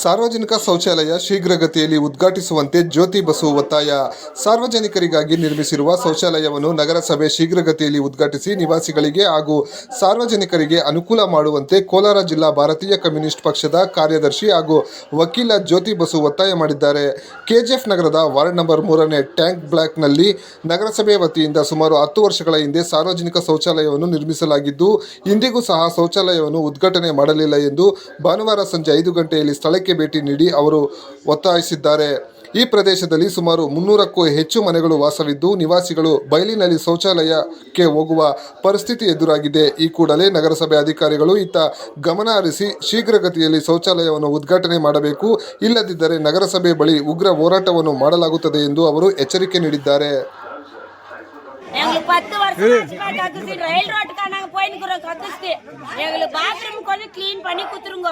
ಸಾರ್ವಜನಿಕ ಶೌಚಾಲಯ ಶೀಘ್ರಗತಿಯಲ್ಲಿ ಉದ್ಘಾಟಿಸುವಂತೆ ಜ್ಯೋತಿ ಬಸು ಒತ್ತಾಯ. ಸಾರ್ವಜನಿಕರಿಗಾಗಿ ನಿರ್ಮಿಸಿರುವ ಶೌಚಾಲಯವನ್ನು ನಗರಸಭೆ ಶೀಘ್ರಗತಿಯಲ್ಲಿ ಉದ್ಘಾಟಿಸಿ ನಿವಾಸಿಗಳಿಗೆ ಹಾಗೂ ಸಾರ್ವಜನಿಕರಿಗೆ ಅನುಕೂಲ ಮಾಡುವಂತೆ ಕೋಲಾರ ಜಿಲ್ಲಾ ಭಾರತೀಯ ಕಮ್ಯುನಿಸ್ಟ್ ಪಕ್ಷದ ಕಾರ್ಯದರ್ಶಿ ಹಾಗೂ ವಕೀಲ ಜ್ಯೋತಿ ಬಸು ಒತ್ತಾಯ ಮಾಡಿದ್ದಾರೆ. ಕೆಜಿಎಫ್ ನಗರದ ವಾರ್ಡ್ ನಂಬರ್ 3ನೇ ಟ್ಯಾಂಕ್ ಬ್ಲಾಕ್ನಲ್ಲಿ ನಗರಸಭೆ ವತಿಯಿಂದ ಸುಮಾರು 10 ವರ್ಷಗಳ ಹಿಂದೆ ಸಾರ್ವಜನಿಕ ಶೌಚಾಲಯವನ್ನು ನಿರ್ಮಿಸಲಾಗಿದ್ದು, ಇಂದಿಗೂ ಸಹ ಶೌಚಾಲಯವನ್ನು ಉದ್ಘಾಟನೆ ಮಾಡಲಿಲ್ಲ ಎಂದು ಭಾನುವಾರ ಸಂಜೆ 5 ಗಂಟೆಯಲ್ಲಿ ಸ್ಥಳಕ್ಕೆ ಭೇಟಿ ನೀಡಿ ಅವರು ಒತ್ತಾಯಿಸಿದ್ದಾರೆ. ಈ ಪ್ರದೇಶದಲ್ಲಿ ಸುಮಾರು 300ಕ್ಕೂ ಹೆಚ್ಚು ಮನೆಗಳು ವಾಸವಿದ್ದು, ನಿವಾಸಿಗಳು ಬಯಲಿನಲ್ಲಿ ಶೌಚಾಲಯಕ್ಕೆ ಹೋಗುವ ಪರಿಸ್ಥಿತಿ ಎದುರಾಗಿದೆ. ಈ ಕೂಡಲೇ ನಗರಸಭೆ ಅಧಿಕಾರಿಗಳು ಇತ್ತ ಗಮನ ಹರಿಸಿ ಶೀಘ್ರಗತಿಯಲ್ಲಿ ಶೌಚಾಲಯವನ್ನು ಉದ್ಘಾಟನೆ ಮಾಡಬೇಕು, ಇಲ್ಲದಿದ್ದರೆ ನಗರಸಭೆ ಬಳಿ ಉಗ್ರ ಹೋರಾಟವನ್ನು ಮಾಡಲಾಗುತ್ತದೆ ಎಂದು ಅವರು எச்சரிக்கை நீடித்தார். எங்களுக்கு 10 வருஷம் கக்குச்சு ரயில் ரோட்டுக்கு நாங்க போயினுக்குறோம் கக்குச்சு எங்களுக்கு பாத்ரூம் கொஞ்சம் க்ளீன் பண்ணி குத்துருங்க.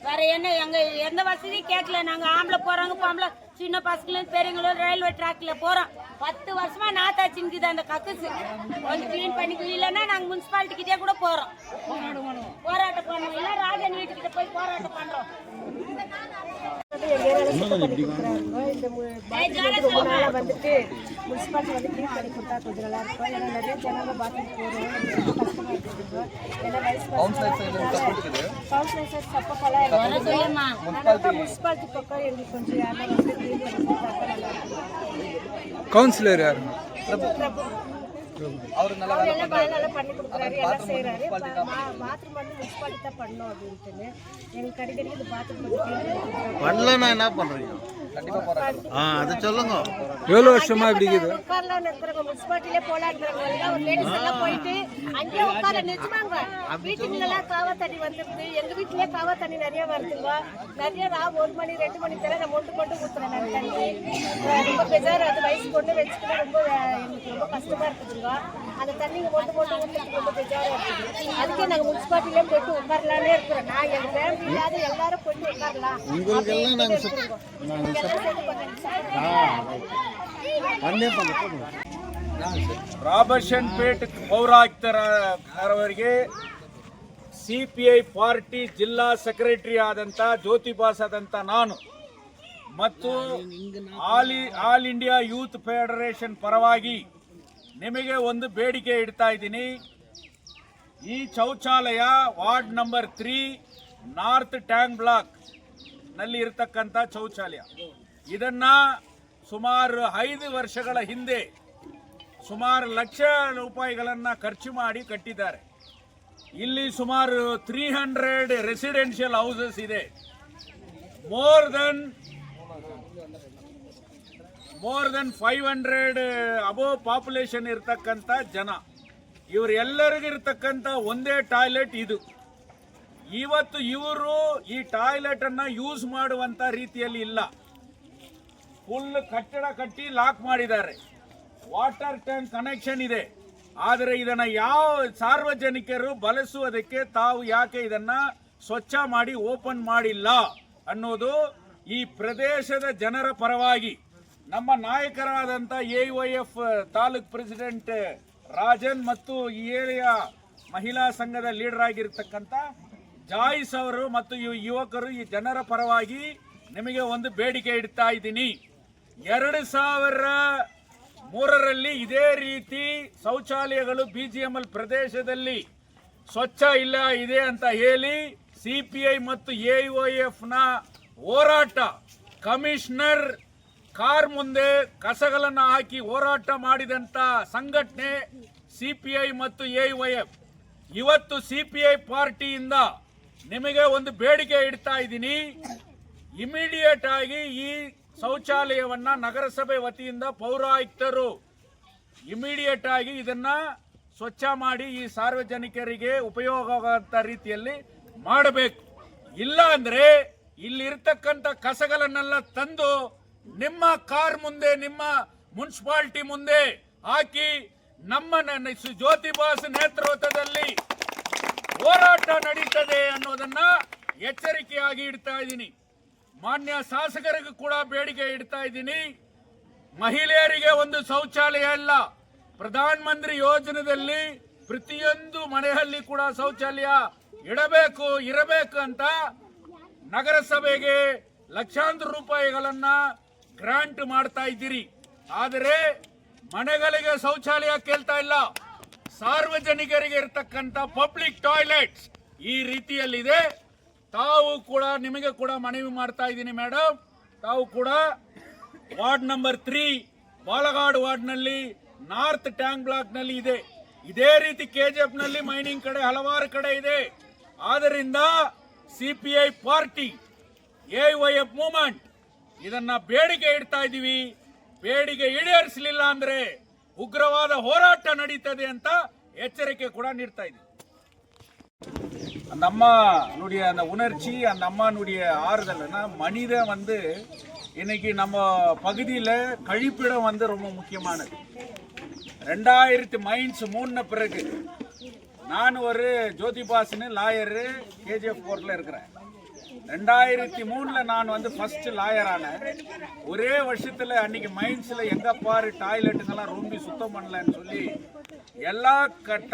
வேற என்ன எங்க எந்த வசதியும் கேட்கல. நாங்க ஆம்பளை போறவங்க பொம்பளை சின்ன பசங்களும் பெரியவங்களும் ரயில்வே ட்ராக்ல போறோம். 10 வருஷமா நாத்தாச்சிங்குது அந்த கக்குச்சு. கொஞ்சம் க்ளீன் பண்ணி இல்லைன்னா நாங்க முனிசிபாலிட்டி கிட்டே கூட போறோம், போராட்டம் பண்ணுவோம். இல்ல ராஜன் வீட்டுக்கிட்ட போய் போராட்டம் பண்றோம். வந்துட்டு முனிசிபாலிட்டி வந்து க்ளீன் பண்ணி கொடுத்தா கொஞ்சம் நல்லா இருக்கும். ஏன்னா நிறைய ஜனங்க பாத்ரூம் போகிறோம், கஷ்டமாக இருக்குது. ஏன்னா கவுன்சிலர் சப்பப்பெல்லாம் முனிசிபாலிட்டி பக்கம் எங்களுக்கு கொஞ்சம் யாரும் வந்து க்ளீன் பண்ணி கொடுத்தா நல்லா இருக்கும். கவுன்சிலர் யாரு? அவர் நல்லா பண்ணி கொடுக்குறாரு, எல்லாம் செய்கிறாரு. பாத்ரூம் வந்து முனிசிபாலிட்டி தான் பண்ணோம் அப்படின்ட்டு எங்களுக்கு அடிக்கடி இந்த பாத்ரூம் பண்ணலன்னா என்ன பண்ணுறீங்க? அது சொல்லுங்க. எவ்வளோ வருஷமா இப்படி இருக்குது? உட்காரலாம் இருக்கிறவங்க முனிசிபாலிட்டிலே போலாடுறவங்க ஒரு லேடிஸ் எல்லாம் போயிட்டு அங்கேயே உட்கார நிஜமாங்க. வீட்டுங்களெல்லாம் காவா தண்ணி வந்துருது, எங்க வீட்டிலேயே காவா தண்ணி நிறைய வருதுங்க. நிறைய 1 மணி 2 மணி தர நான் மொண்டு ஊற்றுறேன் நான் தண்ணி. ரொம்ப பெஜார், அது வயசு கொண்டு வச்சுக்கிட்டு ரொம்ப எங்களுக்கு ரொம்ப கஷ்டமா இருக்குதுங்க. அந்த தண்ணிங்க மொண்டு ஊற்றுறதுக்கு ரொம்ப பெஜாரா இருக்குது. அதுக்கே நாங்கள் முனிசிபாலிட்டிலே போயிட்டு உட்காரலானே இருக்கிறோம். நான் எங்க ஃபேமிலி இல்லாத எல்லாரும் போயிட்டு உட்காரலாம். உங்களுக்கெல்லாம் ರಾಬರ್ಷನ್ ಪೇಟ್ ಪೌರಾಯುಕ್ತರವರಿಗೆ ಸಿಪಿಐ ಪಾರ್ಟಿ ಜಿಲ್ಲಾ ಸೆಕ್ರೆಟರಿ ಆದಂಥ ಜ್ಯೋತಿ ಬಾಸ್ ಆದಂಥ ನಾನು ಮತ್ತು ಆಲ್ ಇಂಡಿಯಾ ಯೂತ್ ಫೆಡರೇಷನ್ ಪರವಾಗಿ ನಿಮಗೆ ಒಂದು ಬೇಡಿಕೆ ಇಡ್ತಾ ಇದ್ದೀನಿ. ಈ ಶೌಚಾಲಯ ward number 3 north tank block ನಲ್ಲಿ ಇರತಕ್ಕಂಥ ಶೌಚಾಲಯ. ಇದನ್ನ ಸುಮಾರು 5 ವರ್ಷಗಳ ಹಿಂದೆ ಸುಮಾರು ಲಕ್ಷ ರೂಪಾಯಿಗಳನ್ನು ಖರ್ಚು ಮಾಡಿ ಕಟ್ಟಿದ್ದಾರೆ. ಇಲ್ಲಿ ಸುಮಾರು 300 ರೆಸಿಡೆನ್ಷಿಯಲ್ ಹೌಸಸ್ ಇದೆ. ಮೋರ್ ದೆನ್ 500 ಅಬೋವ್ ಪಾಪ್ಯುಲೇಷನ್ ಇರತಕ್ಕಂಥ ಜನ, ಇವರೆಲ್ಲರಿಗಿರ್ತಕ್ಕಂಥ ಒಂದೇ ಟಾಯ್ಲೆಟ್ ಇದು. ಇವತ್ತು ಇವರು ಈ ಟಾಯ್ಲೆಟ್ ಅನ್ನ ಯೂಸ್ ಮಾಡುವಂತ ರೀತಿಯಲ್ಲಿ ಇಲ್ಲ. ಫುಲ್ ಕಟ್ಟಡ ಕಟ್ಟಿ ಲಾಕ್ ಮಾಡಿದ್ದಾರೆ. ವಾಟರ್ ಟ್ಯಾಂಕ್ ಕನೆಕ್ಷನ್ ಇದೆ, ಆದರೆ ಇದನ್ನ ಯಾವ ಸಾರ್ವಜನಿಕರು ಬಳಸುವುದಕ್ಕೆ ತಾವು ಯಾಕೆ ಇದನ್ನ ಸ್ವಚ್ಛ ಮಾಡಿ ಓಪನ್ ಮಾಡಿಲ್ಲ ಅನ್ನೋದು ಈ ಪ್ರದೇಶದ ಜನರ ಪರವಾಗಿ ನಮ್ಮ ನಾಯಕರಾದಂಥ AYF ತಾಲೂಕ್ ಪ್ರೆಸಿಡೆಂಟ್ ರಾಜನ್ ಮತ್ತು ಈ ಏರಿಯಾ ಮಹಿಳಾ ಸಂಘದ ಲೀಡರ್ ಆಗಿರ್ತಕ್ಕಂಥ ಜಾಯ್ಸ್ ಅವರು ಮತ್ತು ಯುವಕರು ಈ ಜನರ ಪರವಾಗಿ ನಿಮಗೆ ಒಂದು ಬೇಡಿಕೆ ಇಡ್ತಾ ಇದ್ದೀನಿ. 2003ರಲ್ಲಿ ಇದೇ ರೀತಿ ಶೌಚಾಲಯಗಳು BGML ಪ್ರದೇಶದಲ್ಲಿ ಸ್ವಚ್ಛ ಇಲ್ಲ ಇದೆ ಅಂತ ಹೇಳಿ CPI ಮತ್ತು AYF ನ ಹೋರಾಟ, ಕಮಿಷನರ್ ಕಾರ್ ಮುಂದೆ ಕಸಗಳನ್ನು ಹಾಕಿ ಹೋರಾಟ ಮಾಡಿದಂತ ಸಂಘಟನೆ CPI ಮತ್ತು AYF. ಇವತ್ತು CPI ಪಾರ್ಟಿಯಿಂದ ನಿಮಗೆ ಒಂದು ಬೇಡಿಕೆ ಇಡ್ತಾ ಇದ್ದೀನಿ. ಇಮಿಡಿಯೇಟ್ ಆಗಿ ಈ ಶೌಚಾಲಯವನ್ನ ನಗರಸಭೆ ವತಿಯಿಂದ ಪೌರಾಯುಕ್ತರು ಇಮಿಡಿಯೇಟ್ ಆಗಿ ಇದನ್ನ ಸ್ವಚ್ಛ ಮಾಡಿ ಈ ಸಾರ್ವಜನಿಕರಿಗೆ ಉಪಯೋಗವಾಗುವಂತ ರೀತಿಯಲ್ಲಿ ಮಾಡಬೇಕು. ಇಲ್ಲ ಅಂದ್ರೆ ಇಲ್ಲಿರ್ತಕ್ಕಂಥ ಕಸಗಳನ್ನೆಲ್ಲ ತಂದು ನಿಮ್ಮ ಕಾರ್ ಮುಂದೆ, ನಿಮ್ಮ ಮುನ್ಸಿಪಾಲಿಟಿ ಮುಂದೆ ಹಾಕಿ ನಮ್ಮ ಜ್ಯೋತಿ ಬಾಸ್ ನೇತೃತ್ವದಲ್ಲಿ ಹೋರಾಟ ನಡೀತದೆ ಅನ್ನೋದನ್ನ ಎಚ್ಚರಿಕೆಯಾಗಿ ಇಡ್ತಾ ಇದ್ದೀನಿ. ಮಾನ್ಯ ಶಾಸಕರಿಗೂ ಕೂಡ ಬೇಡಿಕೆ ಇಡ್ತಾ ಇದ್ದೀನಿ. ಮಹಿಳೆಯರಿಗೆ ಒಂದು ಶೌಚಾಲಯ ಇಲ್ಲ, ಪ್ರಧಾನ ಮಂತ್ರಿ ಯೋಜನೆಯಲ್ಲಿ ಪ್ರತಿಯೊಂದು ಮನೆಯಲ್ಲಿ ಕೂಡ ಶೌಚಾಲಯ ಇರಬೇಕು ಅಂತ ನಗರಸಭೆಗೆ ಲಕ್ಷಾಂತರ ರೂಪಾಯಿಗಳನ್ನ ಗ್ರಾಂಟ್ ಮಾಡ್ತಾ ಇದ್ದೀರಿ. ಆದರೆ ಮನೆಗಳಿಗೆ ಶೌಚಾಲಯ ಕೇಳ್ತಾ ಇಲ್ಲ. ಸಾರ್ವಜನಿಕರಿಗೆ ಇರತಕ್ಕಂತ ಪಬ್ಲಿಕ್ ಟಾಯ್ಲೆಟ್ಸ್ ಈ ರೀತಿಯಲ್ಲಿದೆ. ತಾವು ಕೂಡ ನಿಮಗೆ ಕೂಡ ಮನವಿ ಮಾಡ್ತಾ ಇದ್ದೀನಿ ಮೇಡಮ್, ತಾವು ಕೂಡ ವಾರ್ಡ್ ನಂಬರ್ 3 ಬಾಲಗಾಡ್ ವಾರ್ಡ್ನಲ್ಲಿ ನಾರ್ತ್ ಟ್ಯಾಂಕ್ ಬ್ಲಾಕ್ ನಲ್ಲಿ ಇದೆ. ಇದೇ ರೀತಿ KGF ನಲ್ಲಿ ಮೈನಿಂಗ್ ಕಡೆ ಹಲವಾರು ಕಡೆ ಇದೆ. ಆದ್ದರಿಂದ CPI ಪಾರ್ಟಿ AYF ಮೂವ್ಮೆಂಟ್ ಇದನ್ನ ಬೇಡಿಕೆ ಇಡ್ತಾ ಇದ್ದೀವಿ. ಬೇಡಿಕೆ ಈಡೇರಿಸಲಿಲ್ಲ ಅಂದ್ರೆ ಉಗ್ರವಾದ ಹೋರಾಟ ನಡೀತದೆ ಅಂತ ಎಚ್ಚರಿಕೆ ಕೂಡ ನೀಡ್ತಾ ಇದ್ದೀವಿ. அந்த அம்மா நுடைய அந்த உணர்ச்சி, அந்த அம்மா நுடைய ஆறுதல்னா மனித வந்து இன்னைக்கு நம்ம பகுதியில் கழிப்பிடம் வந்து ரொம்ப முக்கியமானது. 2000 மைன்ஸ் மூணு பிறகு நான் ஒரு ஜோதிபாஸ்னு லாயரு KGF கோர்ட்டில் இருக்கிறேன். 2003 நான் வந்து ஃபர்ஸ்ட் லாயர் ஆனேன். ஒரே வருஷத்துல அன்னைக்கு மைன்ஸ்ல எங்க பாரு டாய்லெட்டுங்கெல்லாம் ரொம்ப சுத்தம் பண்ணலன்னு சொல்லி எல்லா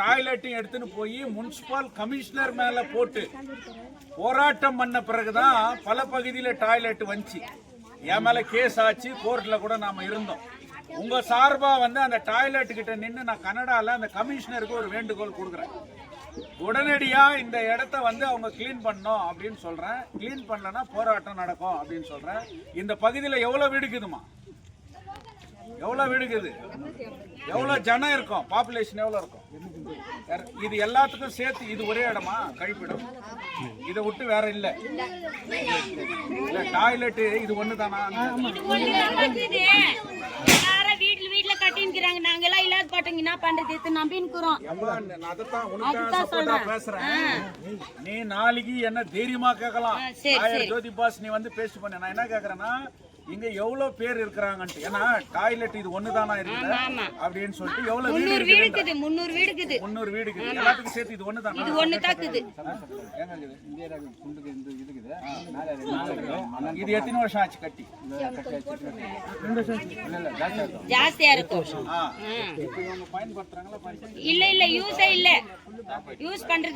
டாய்லெட்டையும் எடுத்துன்னு போய் முனிசிபல் கமிஷனர் மேல போட்டு போராட்டம் பண்ண பிறகுதான் பல பகுதியில் டாய்லெட் வந்துச்சு. என் மேல கேஸ் ஆச்சு, கோர்ட்ல கூட நாம இருந்தோம். உங்க சார்பா வந்து அந்த டாய்லெட் கிட்ட நின்று நான் கனடால அந்த கமிஷனருக்கு ஒரு வேண்டுகோள் கொடுக்குறேன். உடனடியா இந்த இடத்த வந்து அவங்க கிளீன் பண்ணணும் அப்படின்னு சொல்றேன். கிளீன் பண்ணலன்னா போராட்டம் நடக்கும் அப்படின்னு சொல்றேன். இந்த பகுதியில் எவ்வளவு வீடுக்குதுமா? எவ்வளவு வீடுக்குது? எவ்வளவு ஜனம் இருக்கும்? பாப்புலேஷன் எவ்வளவு இருக்கும்? இது எல்லாத்துக்கும் சேர்த்து இது ஒரே இடமா கழிப்பிடம்? இதை விட்டு வேற இல்ல டாய்லெட் இது ஒண்ணுதானா? வீட்டுல கட்டின்னுக்குறாங்க. நாங்க எல்லாம் இல்லாத பாட்டங்க என்ன பண்றது நம்பின்னுக்குறோம். பேசுறேன். நீ நாளைக்கு என்ன தைரியமா கேட்கலாம். ஜோதி பாஸ் நீ வந்து பேசி பண்ண. நான் என்ன கேக்குறேன்னா, இங்க எவ்வளவு பேர் இருக்கிறாங்கன்னு, ஏன்னா டாய்லெட் இது ஒண்ணுதானா இருக்குது அப்படின்னு சொல்லிட்டு எவ்வளவு வீடு இருக்குது? 300 வீடு இருக்குது. 300 வீடு இருக்குது. எல்லாத்துக்கும் சேர்த்து இது ஒண்ணுதானா? இது ஒண்ணு தாக்குது. இது எத்தனை வருஷம் ஆச்சு கட்டி? ஜாஸ்தியா இருக்கும். இப்ப இவங்க பயன்படுத்துறாங்களா? இல்ல யூஸே இல்ல, யூஸ் பண்றது